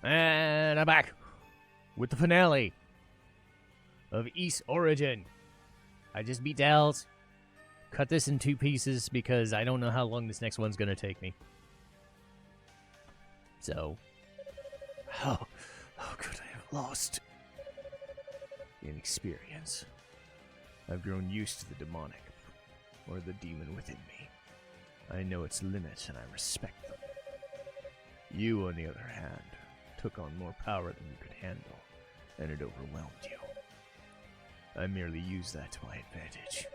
And I'm back with the finale of East Origin. I just beat Dells. Cut this in 2 pieces because I don't know how long this next one's going to take me. So, how could I have lost? Inexperience. I've grown used to the demonic, or the demon within me. I know its limits and I respect them. You, on the other hand, took on more power than you could handle, and it overwhelmed you. I merely used that to my advantage.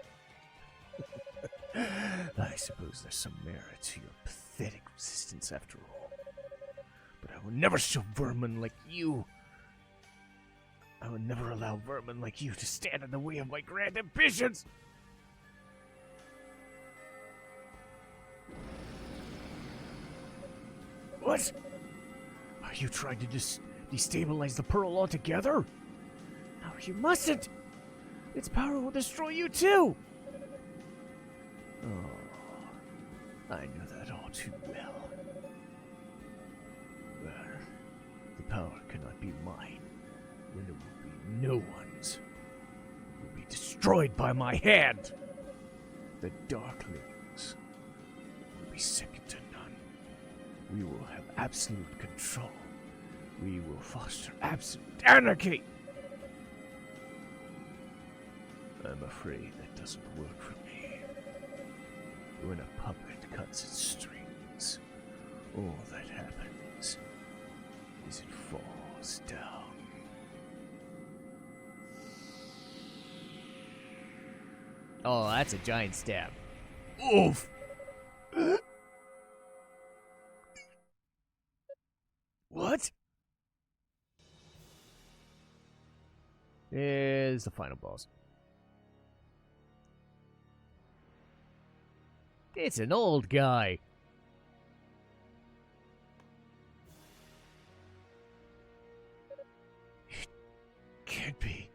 I suppose there's some merit to your pathetic resistance after all. But I will never show vermin like you. I will never allow vermin like you to stand in the way of my grand ambitions! What? Are you trying to destabilize the pearl altogether? No, you mustn't! Its power will destroy you too! Oh, I know that all too well. Well, the power cannot be mine, then it will be no one's. It will be destroyed by my hand! The Darklings will be second to none. We will have absolute control. We will foster absolute anarchy! I'm afraid that doesn't work for me. When a puppet cuts its strings, all that happens is it falls down. Oh, that's a giant stab. Oof! What? Is the final boss. It's an old guy. It can't be.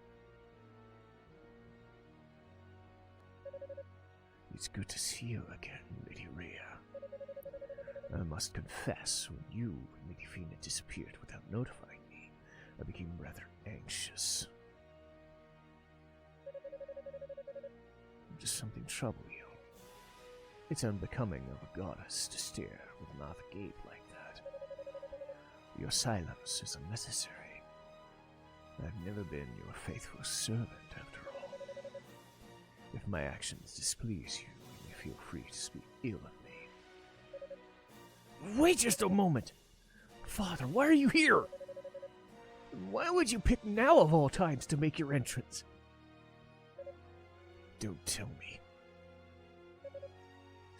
It's good to see you again, Lady Rhea. I must confess, when you and Lady Fina disappeared without notifying me, I became rather anxious. Does something trouble you? It's unbecoming of a goddess to stare with a mouth agape like that. Your silence is unnecessary. I've never been your faithful servant, after all. If my actions displease you, you may feel free to speak ill of me. Wait just a moment! Father, why are you here? Why would you pick now of all times to make your entrance? Don't tell me.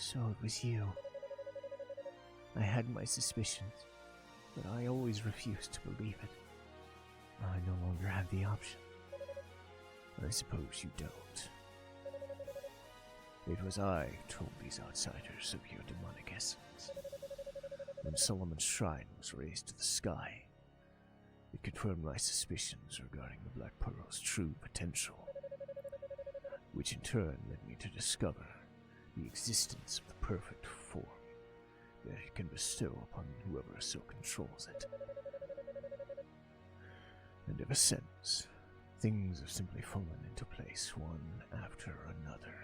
So it was you. I had my suspicions, but I always refused to believe it. I no longer have the option. I suppose you don't. It was I who told these outsiders of your demonic essence. When Solomon's shrine was raised to the sky, it confirmed my suspicions regarding the Black Pearl's true potential, which in turn led me to discover the existence of the perfect form that it can bestow upon whoever so controls it. And ever since, things have simply fallen into place one after another,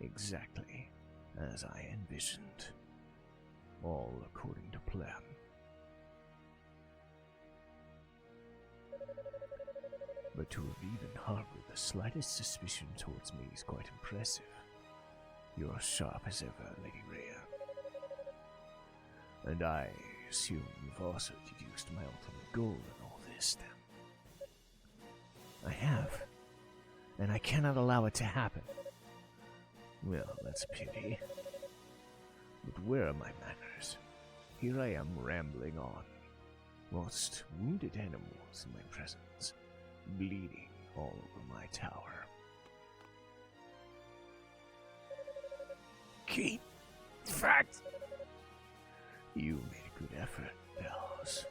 exactly as I envisioned, all according to plan. But to have even harbored the slightest suspicion towards me is quite impressive. You're as sharp as ever, Lady Rhea. And I assume you've also deduced my ultimate goal in all this, then. I have. And I cannot allow it to happen. Well, that's a pity. But where are my manners? Here I am rambling on, whilst wounded animals in my presence, bleeding all over my tower. Key fact! You made a good effort, Bells.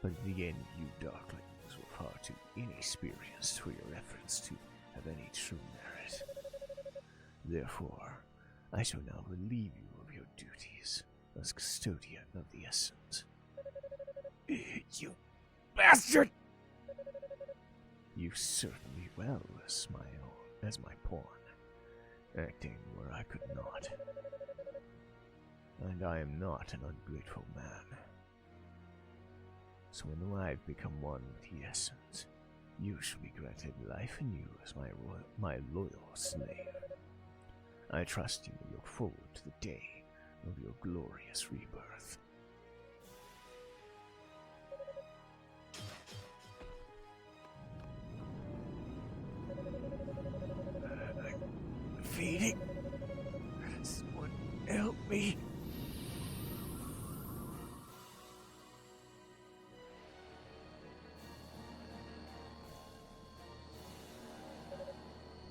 But in the end, you Darklings were far too inexperienced for your efforts to have any true merit. Therefore, I shall now relieve you of your duties as custodian of the essence. You bastard! You served me well as my pawn, acting where I could not. And I am not an ungrateful man. So when I've become one with the essence, you shall be granted life anew as my loyal slave. I trust you will look forward to the day of your glorious rebirth. I'm fading. Someone help me.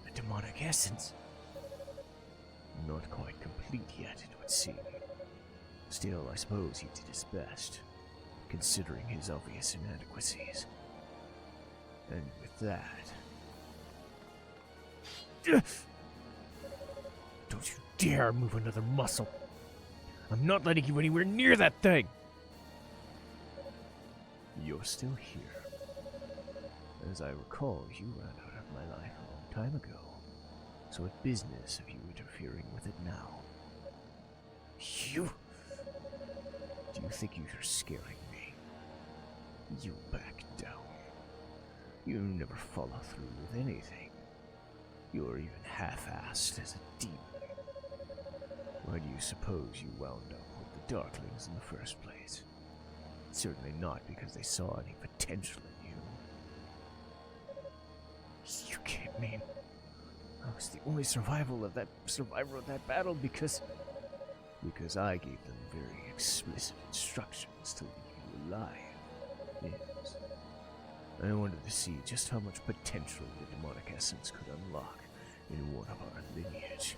The demonic essence. Not quite complete yet, it would seem. Still, I suppose he did his best, considering his obvious inadequacies. And with that... Don't you dare move another muscle! I'm not letting you anywhere near that thing! You're still here. As I recall, you ran out of my life a long time ago. So what business have you interfering with it now? You... Do you think you're scaring me? You back down. You never follow through with anything. You're even half-assed as a demon. Why do you suppose you wound up with the Darklings in the first place? Certainly not because they saw any potential in you. You can't mean... I was the only survivor of that battle because I gave them very explicit instructions to leave you alive. Yes. I wanted to see just how much potential the demonic essence could unlock in one of our lineage.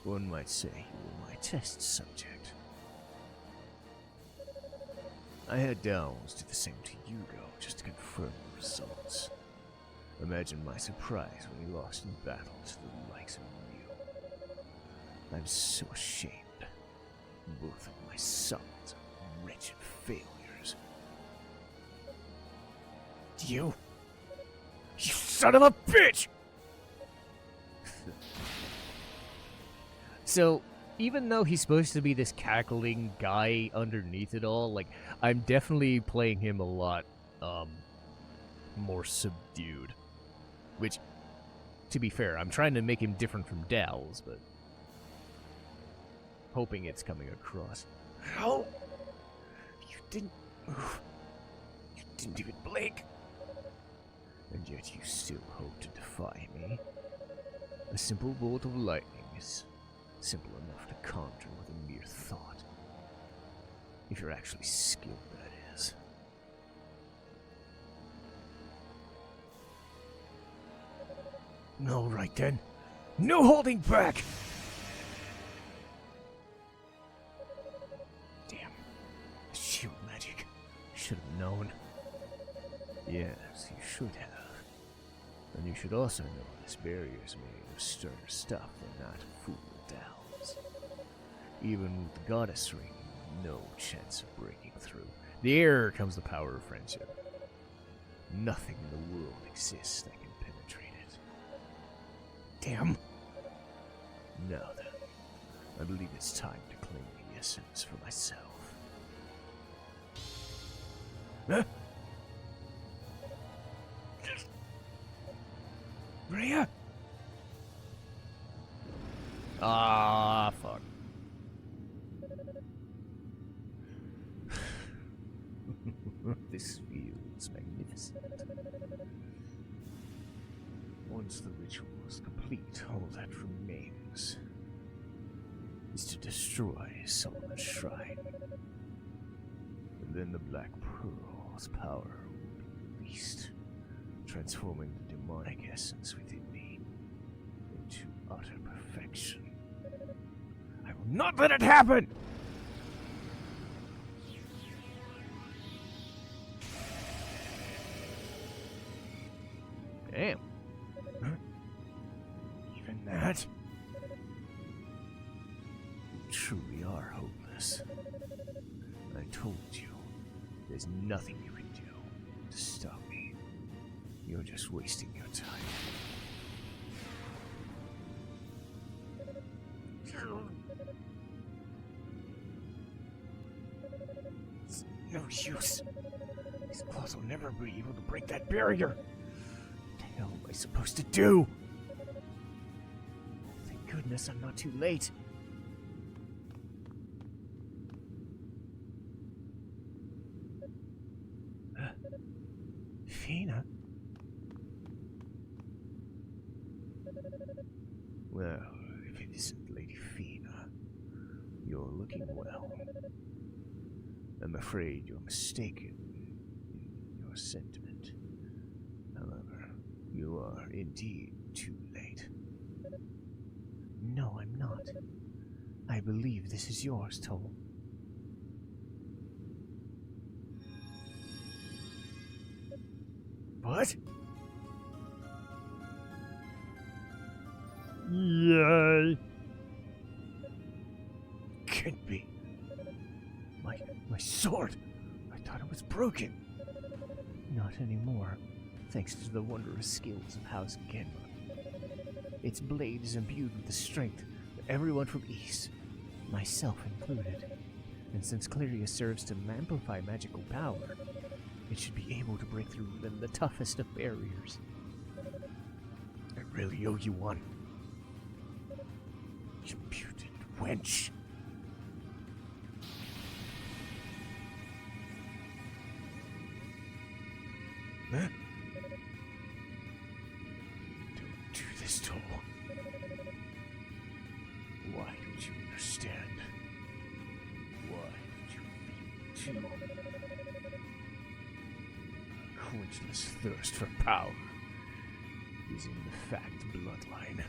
One might say you were my test subject. I had Downs do the same to Hugo just to confirm the results. Imagine my surprise when he lost in battle to the likes of you. I'm so ashamed. Both of my sons are wretched failures. You son of a bitch! So, even though he's supposed to be this cackling guy underneath it all, like, I'm definitely playing him a lot, more subdued. Which, to be fair, I'm trying to make him different from Dow's, but... hoping it's coming across. How? You didn't move. You didn't even blink. And yet you still hope to defy me. A simple bolt of lightning is simple enough to conjure with a mere thought. If you're actually skilled, that is. All right then. No holding back! Damn. Shield magic. Should have known. Yes, you should have. And you should also know this barrier is made of sterner stuff than not fool Downs. Even with the goddess ring, no chance of breaking through. There comes the power of friendship. Nothing in the world exists that can penetrate it. Damn. Now then, I believe it's time to claim the essence for myself. Huh? Rhea? Ah, fuck. This feels magnificent. Once the ritual is complete, all that remains is to destroy Solomon's shrine. And then the Black Pearl's power will be released, transforming the demonic essence within me into utter perfection. I will not let it happen! Damn. Huh? Even that? You truly are hopeless. I told you. There's nothing you can do to stop me. You're just wasting your time. It's no use. These claws will never be able to break that barrier. What the hell am I supposed to do? Thank goodness I'm not too late. Fina? Well, if it isn't Lady Fina, you're looking well. I'm afraid you're mistaken in your sentiment. However, you are indeed too late. No, I'm not. I believe this is yours, Toll. What? Yay! Can't be. My sword! I thought it was broken. Not anymore, thanks to the wondrous skills of House Genma. Its blade is imbued with the strength of everyone from East, myself included. And since Cleria serves to amplify magical power, it should be able to break through even the toughest of barriers. I really owe you one. You imputed wench. Huh? Don't do this, Toll. Why don't you understand? Why don't you feel too? Quenchless thirst for power is in the fact bloodline.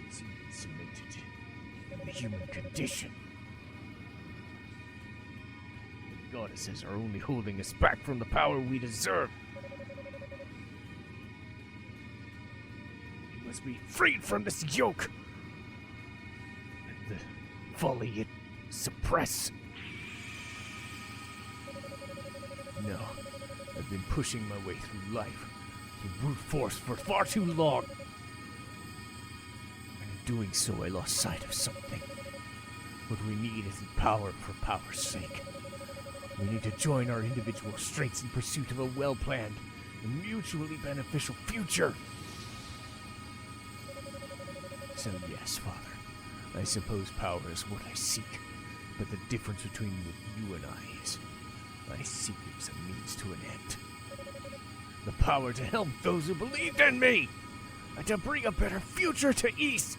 It's even cemented in the human condition. The goddesses are only holding us back from the power we deserve. We must be freed from this yoke and the folly it suppresses. No, I've been pushing my way through life, through brute force for far too long. And in doing so, I lost sight of something. What we need isn't power for power's sake. We need to join our individual strengths in pursuit of a well-planned and mutually beneficial future. So yes, Father, I suppose power is what I seek, but the difference between you and I is I seek it as a means to an end. The power to help those who believed in me, and to bring a better future to East.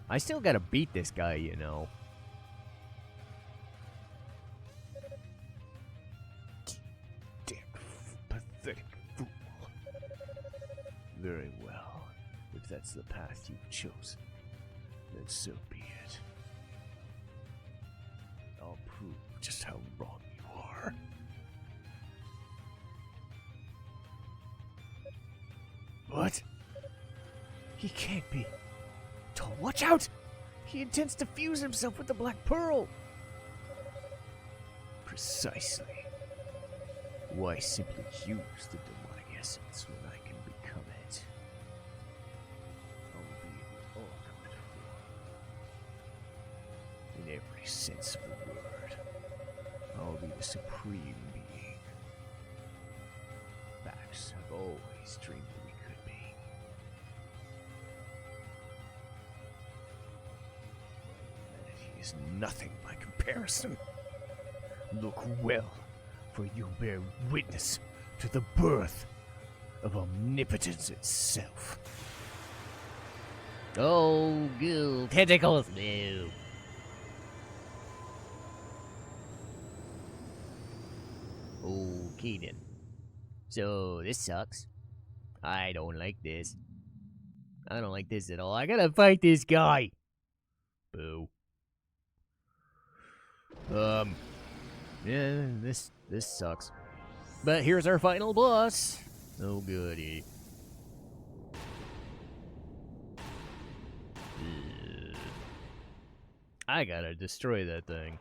I still gotta beat this guy, you know. Damn pathetic fool. Very well, if that's the path you've chosen. Then so be it. I'll prove just how wrong you are. What? He can't be. Toll, watch out! He intends to fuse himself with the Black Pearl. Precisely. Why simply use the demonic essence when I can become it? I'll be the ultimate form. In every sense of the word, I'll be the supreme being. Facts have always dreamed that we could be. Humanity is nothing by comparison. Look well, for you bear witness to the birth of omnipotence itself. Oh, goo, tentacles, no. Okay then. So, this sucks. I don't like this. I don't like this at all. I gotta fight this guy. Boo. Yeah, this sucks. But here's our final boss. Oh, goody. I gotta destroy that thing.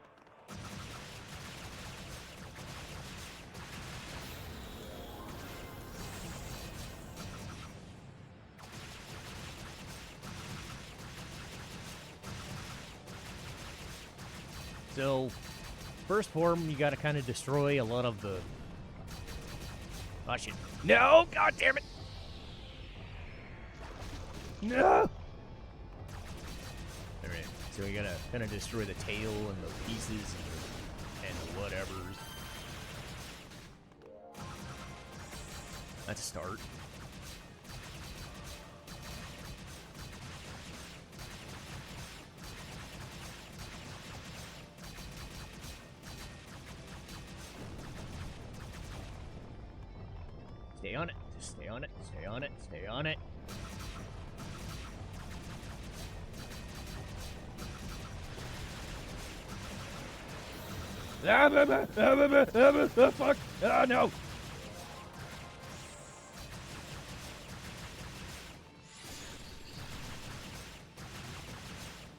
So, first form, you gotta kind of destroy a lot of the... Oh, shit. No! God damn it! No! Alright, so we gotta kind of destroy the tail and the pieces and whatevers. That's a start. Stay on it. Just stay on it. Stay on it. Stay on it. Fuck! Oh, no!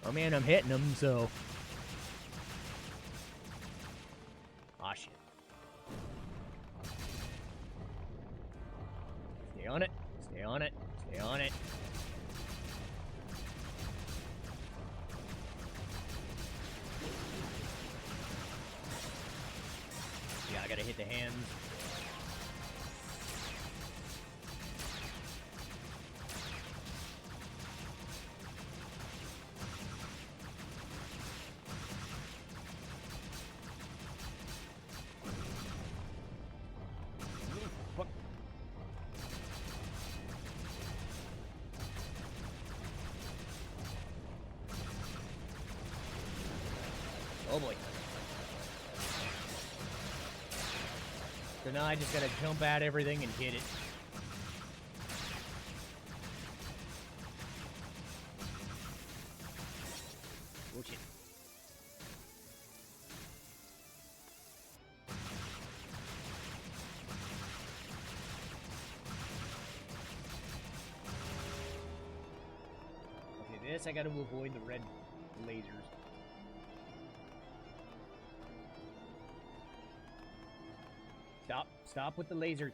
Oh man, I'm hitting them, so... Aw, shit. Stay on it. Stay on it. Stay on it. Yeah, I gotta hit the hands. Fuck. Oh boy. So now I just gotta jump at everything and hit it. Oh shit. Okay, this I gotta avoid the red lasers. Stop. Stop with the laser.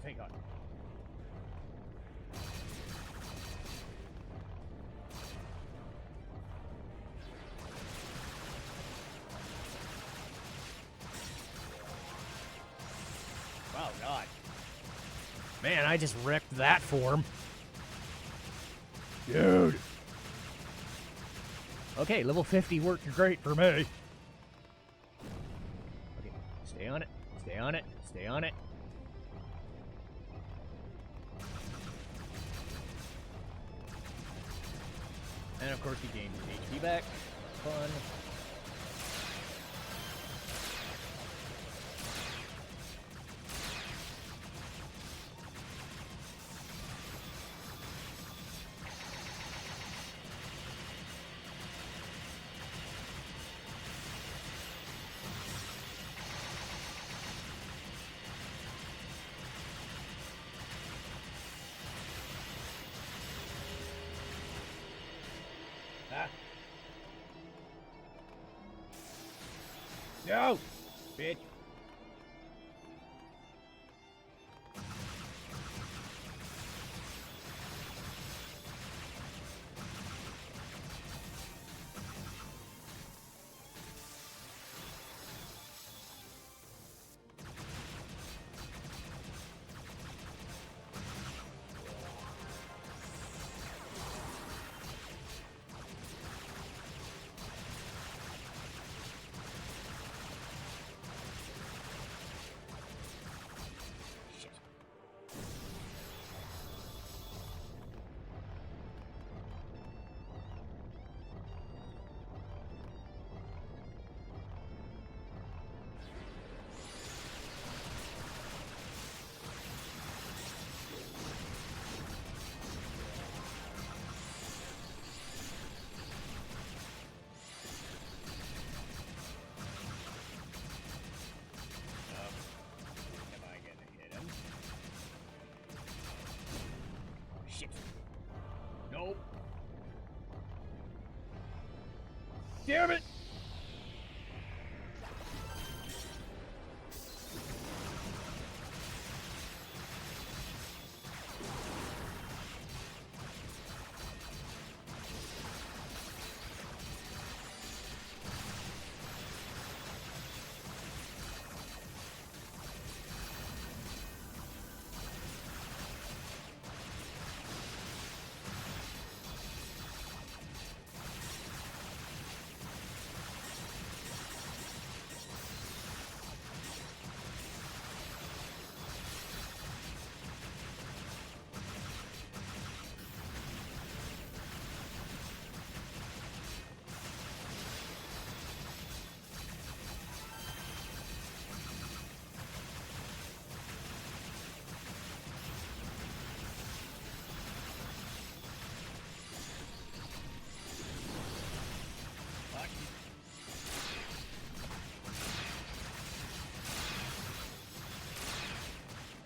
Thank God. Wow, God. Man, I just wrecked that form. Dude. Okay, level 50 worked great for me. Okay, stay on it. Stay on it. Stay on it. And of course, he gained his HP back. Fun. No! Bitch. damn it!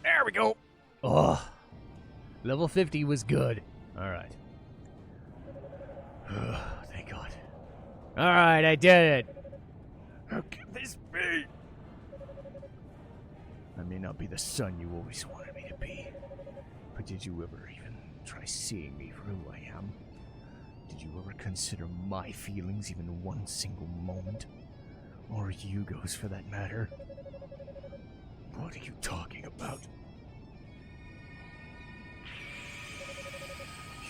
There we go. Oh, level 50 was good. All right. Thank God. All right, I did it. How can this be? I may not be the son you always wanted me to be, but did you ever even try seeing me for who I am? Did you ever consider my feelings even one single moment? Or Hugo's for that matter? What are you talking about?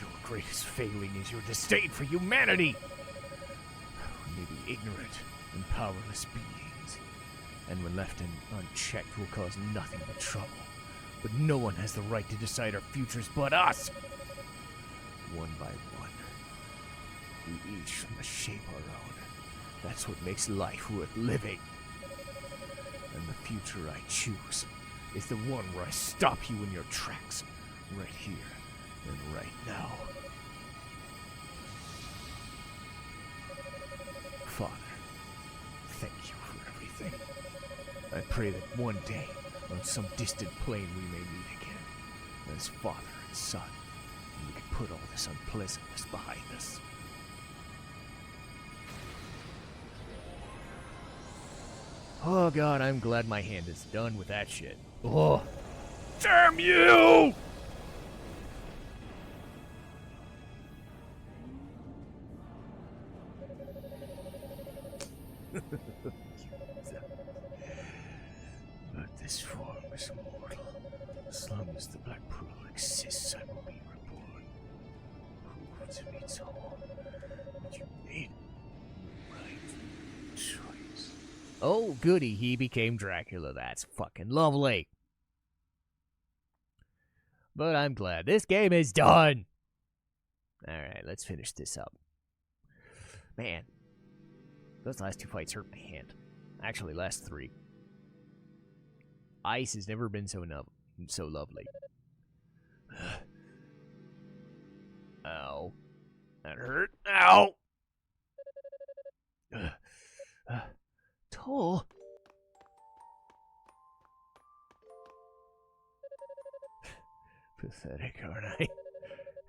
Your greatest failing is your disdain for humanity! We may be ignorant and powerless beings, and when left unchecked will cause nothing but trouble. But no one has the right to decide our futures but us! One by one, we each must shape our own. That's what makes life worth living. And the future I choose is the one where I stop you in your tracks, right here and right now. Father, thank you for everything. I pray that one day, on some distant plane, we may meet again, as father and son, and we can put all this unpleasantness behind us. Oh God, I'm glad my hand is done with that shit. Oh, damn you! But this form is mortal. As long as the Black Pearl exists, I will be reborn. Prove to me, Tom, that you made the right choice. Oh, goody, he became Dracula. That's fucking lovely. But I'm glad this game is done. Alright, let's finish this up. Man, those last two fights hurt my hand. Actually, last three. Ice has never been so lovely. Ow. That hurt. Ow! Toll? Pathetic, aren't I?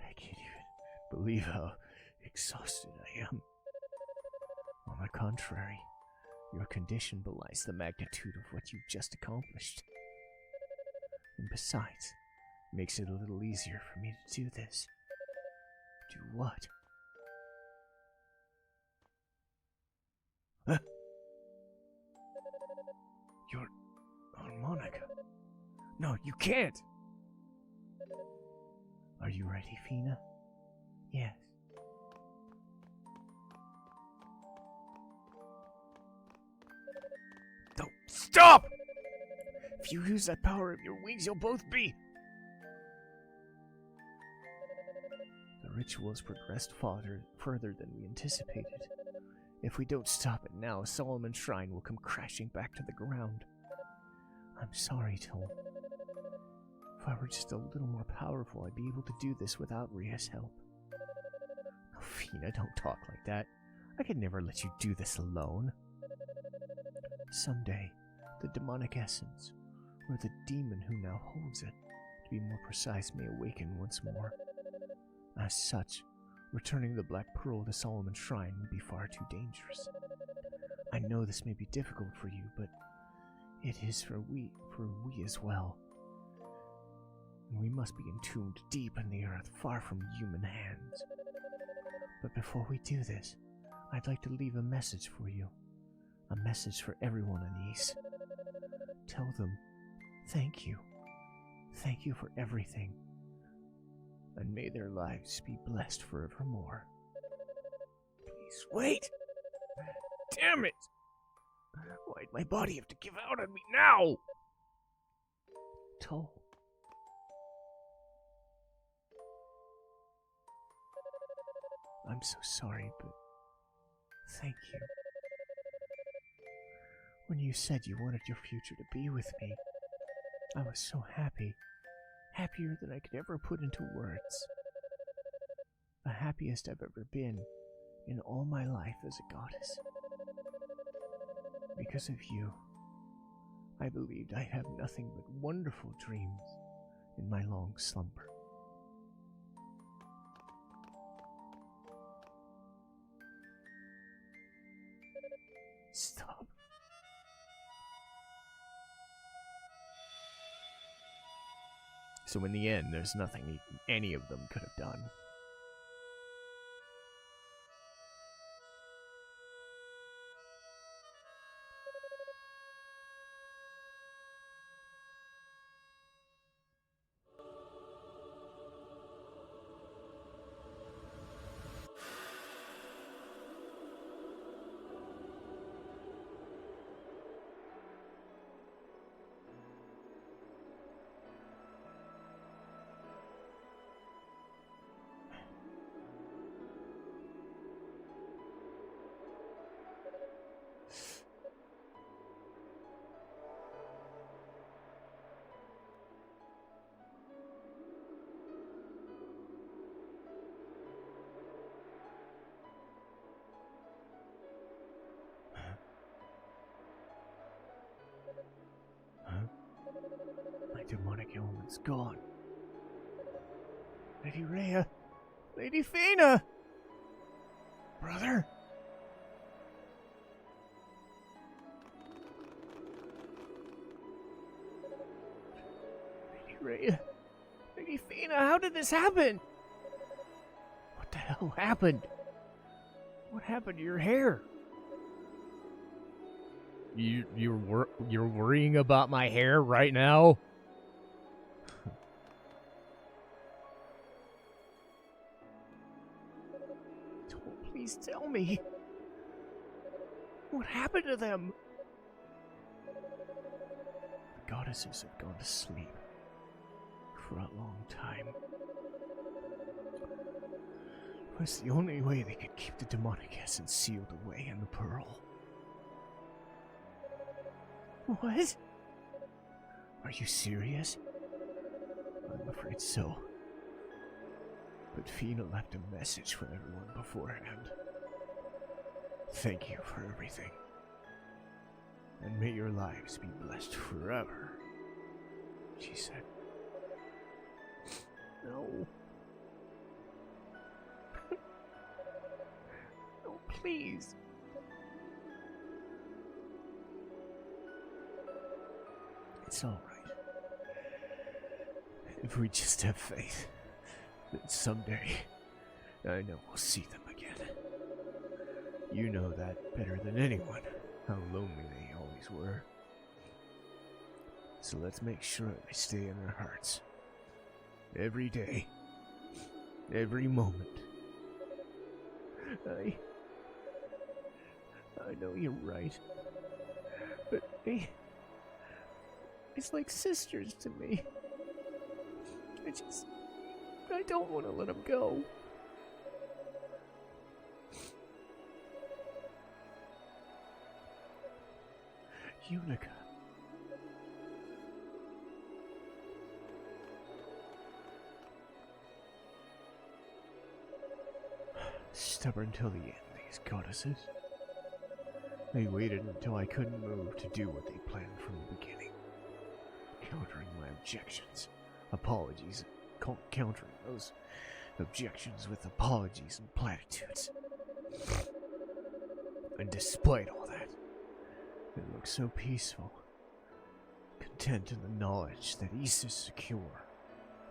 I can't even believe how exhausted I am. On the contrary, your condition belies the magnitude of what you've just accomplished. And besides, makes it a little easier for me to do this. Do what? Huh? Your harmonica. No, you can't! Are you ready, Fina? Yes. Don't stop! If you use that power of your wings, you'll both be... The ritual has progressed further than we anticipated. If we don't stop it now, Solomon's shrine will come crashing back to the ground. I'm sorry, Tom. If I were just a little more powerful, I'd be able to do this without Ria's help. Oh, Fina, don't talk like that. I could never let you do this alone. Someday, the demonic essence, or the demon who now holds it, to be more precise, may awaken once more. As such, Returning the Black Pearl to Solomon's Shrine would be far too dangerous. I know this may be difficult for you, but it is for we as well. We must be entombed deep in the earth, far from human hands. But before we do this, I'd like to leave a message for you. A message for everyone in the East. Tell them, thank you. Thank you for everything. And may their lives be blessed forevermore. Please, wait! Damn it! Why'd my body have to give out on me now? Toll. I'm so sorry, but thank you. When you said you wanted your future to be with me, I was so happy. Happier than I could ever put into words. The happiest I've ever been in all my life as a goddess. Because of you, I believed I'd have nothing but wonderful dreams in my long slumber. Stop. So in the end, there's nothing any of them could have done. My demonic element's gone. Lady Rhea! Lady Fina! Brother! Lady Rhea! Lady Fina, how did this happen? What the hell happened? What happened to your hair? You're worrying about my hair right now? Please tell me. What happened to them? The goddesses have gone to sleep for a long time. It was the only way they could keep the demonic essence sealed away in the pearl. What? Are you serious? I'm afraid so. But Fina left a message for everyone beforehand. Thank you for everything. And may your lives be blessed forever, she said. No. No, please. It's all right. If we just have faith, then someday, I know we'll see them again. You know that better than anyone, how lonely they always were. So let's make sure they stay in their hearts. Every day. Every moment. I know you're right. But it's like sisters to me. I don't want to let them go. Unica. Stubborn till the end, these goddesses. They waited until I couldn't move to do what they planned from the beginning. Countering my objections, apologies, countering those objections with apologies and platitudes. And despite all that, it looks so peaceful, content in the knowledge that East is secure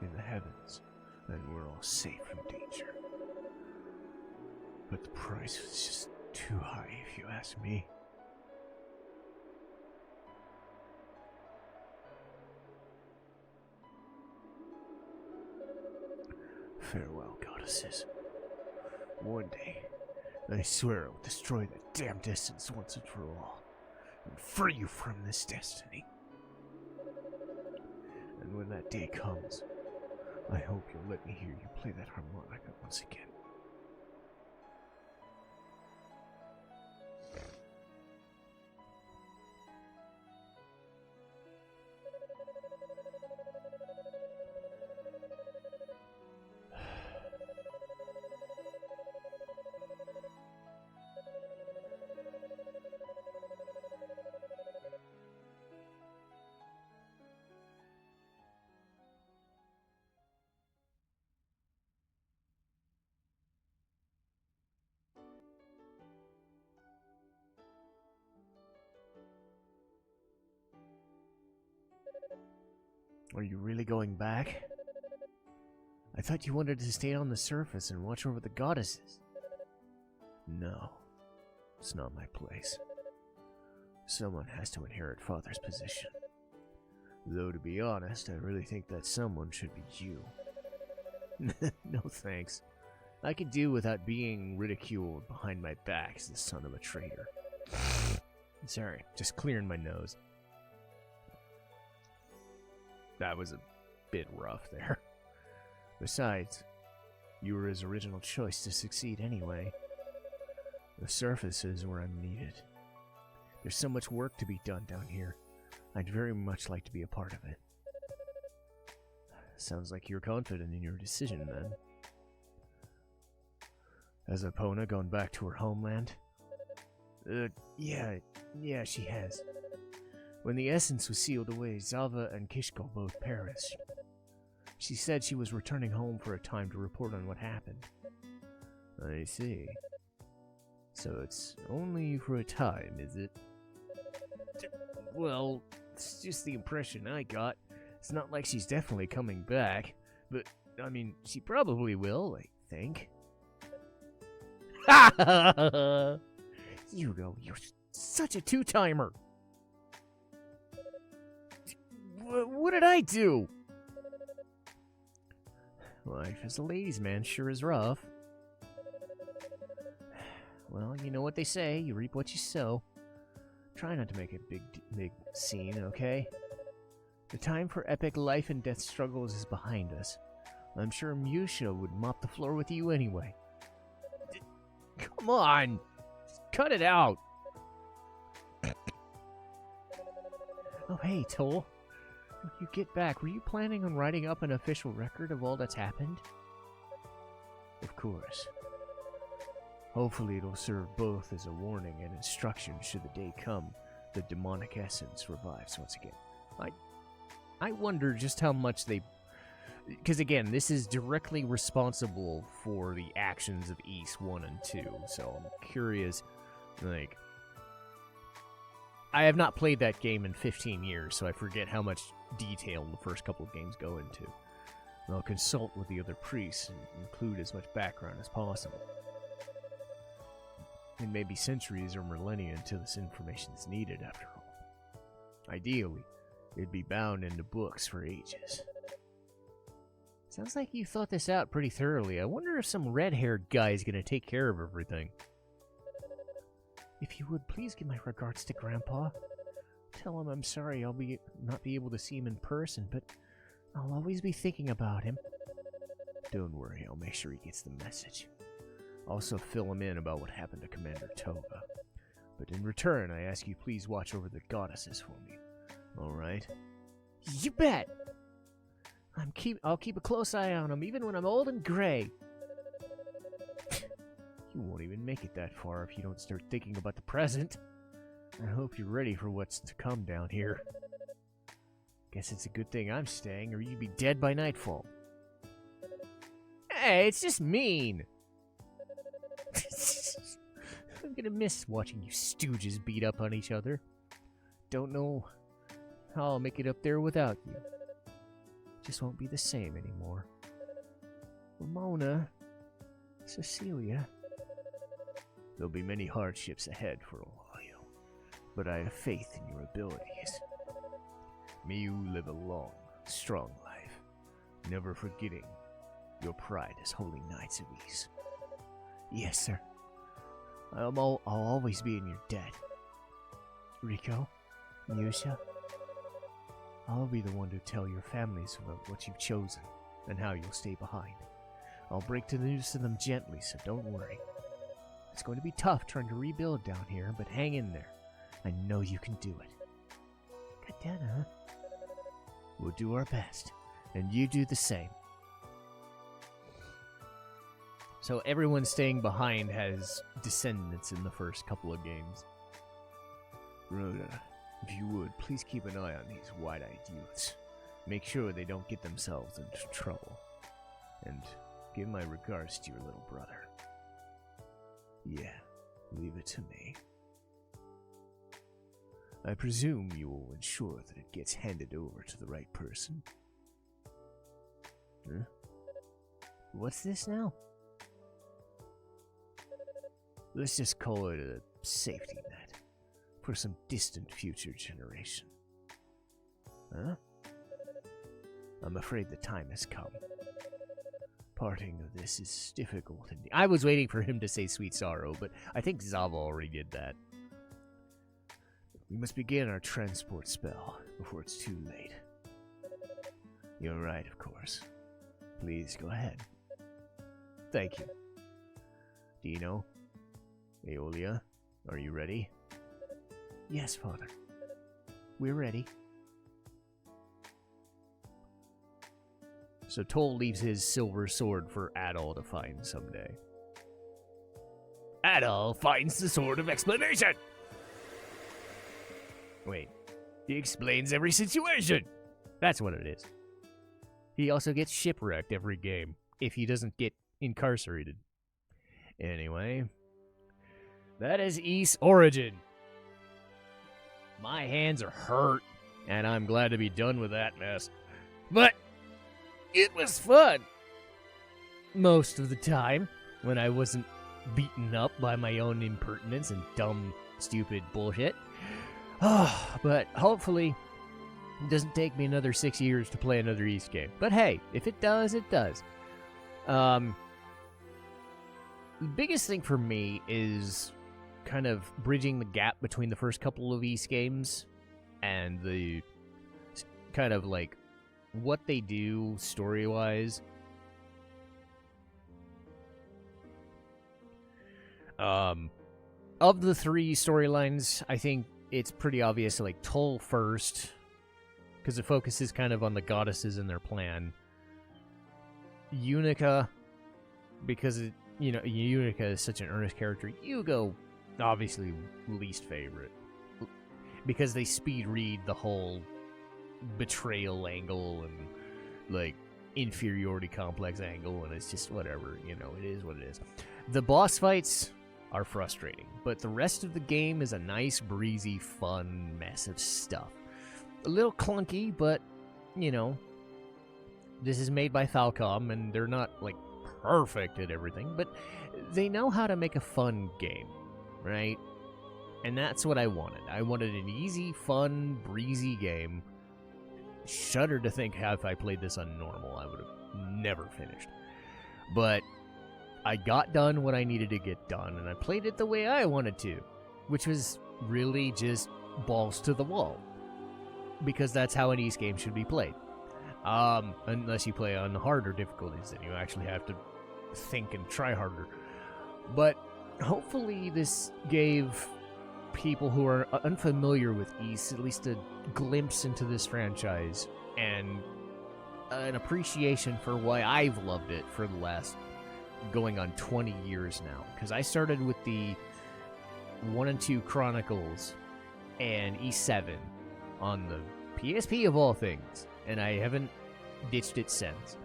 in the heavens, and we're all safe from danger. But the price was just too high, if you ask me. Farewell, goddesses. One day, I swear I will destroy the damn distance once and for all, and free you from this destiny. And when that day comes, I hope you'll let me hear you play that harmonica once again. Are you really going back? I thought you wanted to stay on the surface and watch over the goddesses. No, it's not my place. Someone has to inherit Father's position. Though, to be honest, I really think that someone should be you. No thanks. I could do without being ridiculed behind my back as the son of a traitor. Sorry, just clearing my nose. That was a bit rough there. Besides, you were his original choice to succeed anyway. The surface is where I'm needed. There's so much work to be done down here. I'd very much like to be a part of it. Sounds like you're confident in your decision, then. Has Epona gone back to her homeland? Yeah, she has. When the essence was sealed away, Zava and Kishko both perished. She said she was returning home for a time to report on what happened. I see. So it's only for a time, is it? Well, it's just the impression I got. It's not like she's definitely coming back, but, I mean, she probably will, I think. Ha! Hugo, you're such a two-timer! What did I do? Life as a ladies' man sure is rough. Well, you know what they say, you reap what you sow. Try not to make a big scene, okay? The time for epic life and death struggles is behind us. I'm sure Musha would mop the floor with you anyway. Come on! Just cut it out! Oh, hey, Toll. When you get back, were you planning on writing up an official record of all that's happened? Of course. Hopefully it'll serve both as a warning and instruction should the day come the demonic essence revives once again. I wonder just how much they... Because again, this is directly responsible for the actions of East 1 and 2, so I'm curious, like... I have not played that game in 15 years, so I forget how much detail the first couple of games go into. I'll consult with the other priests and include as much background as possible. It may be centuries or millennia until this information is needed, after all. Ideally, it'd be bound into books for ages. Sounds like you thought this out pretty thoroughly. I wonder if some red-haired guy is going to take care of everything. If you would, please give my regards to Grandpa. Tell him I'm sorry I'll not be able to see him in person, but I'll always be thinking about him. Don't worry, I'll make sure he gets the message. Also fill him in about what happened to Commander Toga. But in return, I ask you please watch over the goddesses for me. Alright? You bet! I'll keep a close eye on him, even when I'm old and gray. You won't even make it that far if you don't start thinking about the present. I hope you're ready for what's to come down here. Guess it's a good thing I'm staying, or you'd be dead by nightfall. Hey, it's just mean. I'm gonna miss watching you stooges beat up on each other. Don't know how I'll make it up there without you. Just won't be the same anymore. Ramona, Cecilia. There'll be many hardships ahead for all of you, but I have faith in your abilities. May you live a long, strong life, never forgetting your pride as holy knights of East. Yes, sir. I'll always be in your debt. Rico, Yusha, I'll be the one to tell your families about what you've chosen and how you'll stay behind. I'll break the news to them gently, so don't worry. It's going to be tough trying to rebuild down here, but hang in there. I know you can do it. Katana. We'll do our best, and you do the same. So everyone staying behind has descendants in the first couple of games. Rhoda, if you would, please keep an eye on these wide-eyed youths. Make sure they don't get themselves into trouble. And give my regards to your little brother. Yeah, leave it to me. I presume you will ensure that it gets handed over to the right person. Huh? What's this now? Let's just call it a safety net for some distant future generation. Huh? I'm afraid the time has come. Parting of this is difficult indeed. I was waiting for him to say sweet sorrow, but I think Zava already did that. We must begin our transport spell before it's too late. You're right, of course. Please go ahead. Thank you. Dino, Aeolia, are you ready? Yes, Father. We're ready. So Toll leaves his silver sword for Adol to find someday. Adol finds the Sword of Explanation! Wait, he explains every situation! That's what it is. He also gets shipwrecked every game, if he doesn't get incarcerated. Anyway, that is Ys Origin. My hands are hurt, and I'm glad to be done with that mess. But it was fun. Most of the time, when I wasn't beaten up by my own impertinence and dumb, stupid bullshit. But hopefully, it doesn't take me another 6 years to play another Ys game. But hey, if it does, it does. The biggest thing for me is kind of bridging the gap between the first couple of Ys games and the kind of like what they do story-wise. Of the three storylines, I think it's pretty obvious, like, Toll first, because it focuses kind of on the goddesses and their plan. Unica, because, Unica is such an earnest character. Yugo, obviously, least favorite. Because they speed read the whole betrayal angle and, like, inferiority complex angle, and it's just whatever, it is what it is. The boss fights are frustrating, but the rest of the game is a nice, breezy, fun mess of stuff. A little clunky, but, this is made by Falcom, and they're not, like, perfect at everything, but they know how to make a fun game, right? And that's what I wanted. I wanted an easy, fun, breezy game. Shudder to think how if I played this on normal, I would have never finished. But I got done what I needed to get done, and I played it the way I wanted to, which was really just balls to the wall. Because that's how an Ys game should be played. Unless you play on harder difficulties, then you actually have to think and try harder. But hopefully this gave people who are unfamiliar with Ys at least a glimpse into this franchise and an appreciation for why I've loved it for the last going on 20 years now. Because I started with the 1 and 2 Chronicles and E7 on the PSP of all things, and I haven't ditched it since.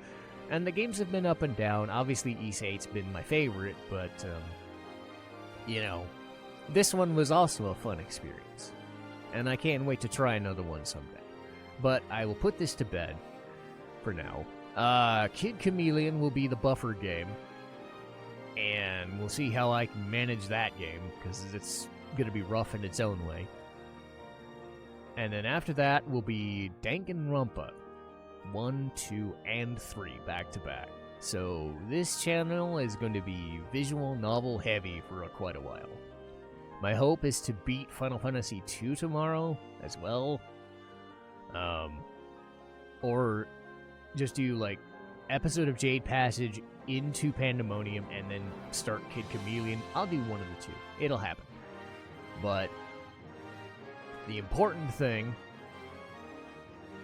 And the games have been up and down. Obviously, Ys 8's been my favorite, but, you know, this one was also a fun experience. And I can't wait to try another one someday. But I will put this to bed for now. Kid Chameleon will be the buffer game. And we'll see how I can manage that game, because it's going to be rough in its own way. And then after that will be Danganronpa. 1, 2, and 3 back to back. So this channel is going to be visual novel heavy for quite a while. My hope is to beat Final Fantasy II tomorrow as well. Or just do like episode of Jade Passage into Pandemonium and then start Kid Chameleon. I'll do one of the two. It'll happen. But the important thing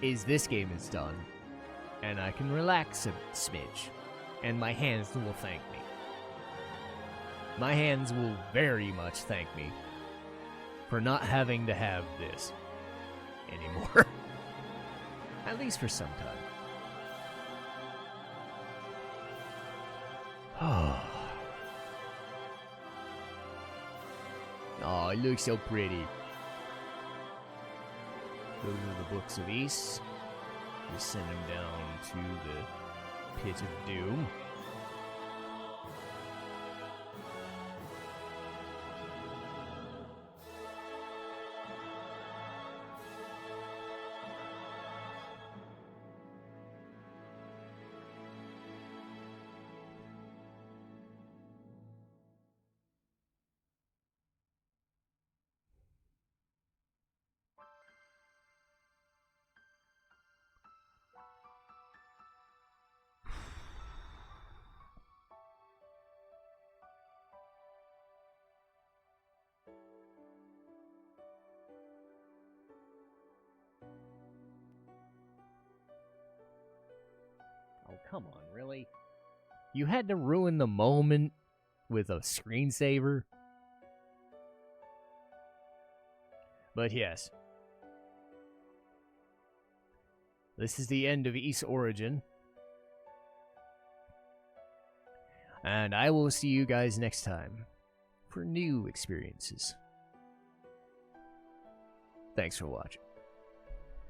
is this game is done, and I can relax a smidge, and my hands will thank me. My hands will very much thank me for not having to have this anymore. At least for some time. Oh, it looks so pretty. Those are the books of Ys. We send him down to the pit of doom. Oh, come on, really? You had to ruin the moment with a screensaver? But yes. This is the end of Ys Origin. And I will see you guys next time for new experiences. Thanks for watching.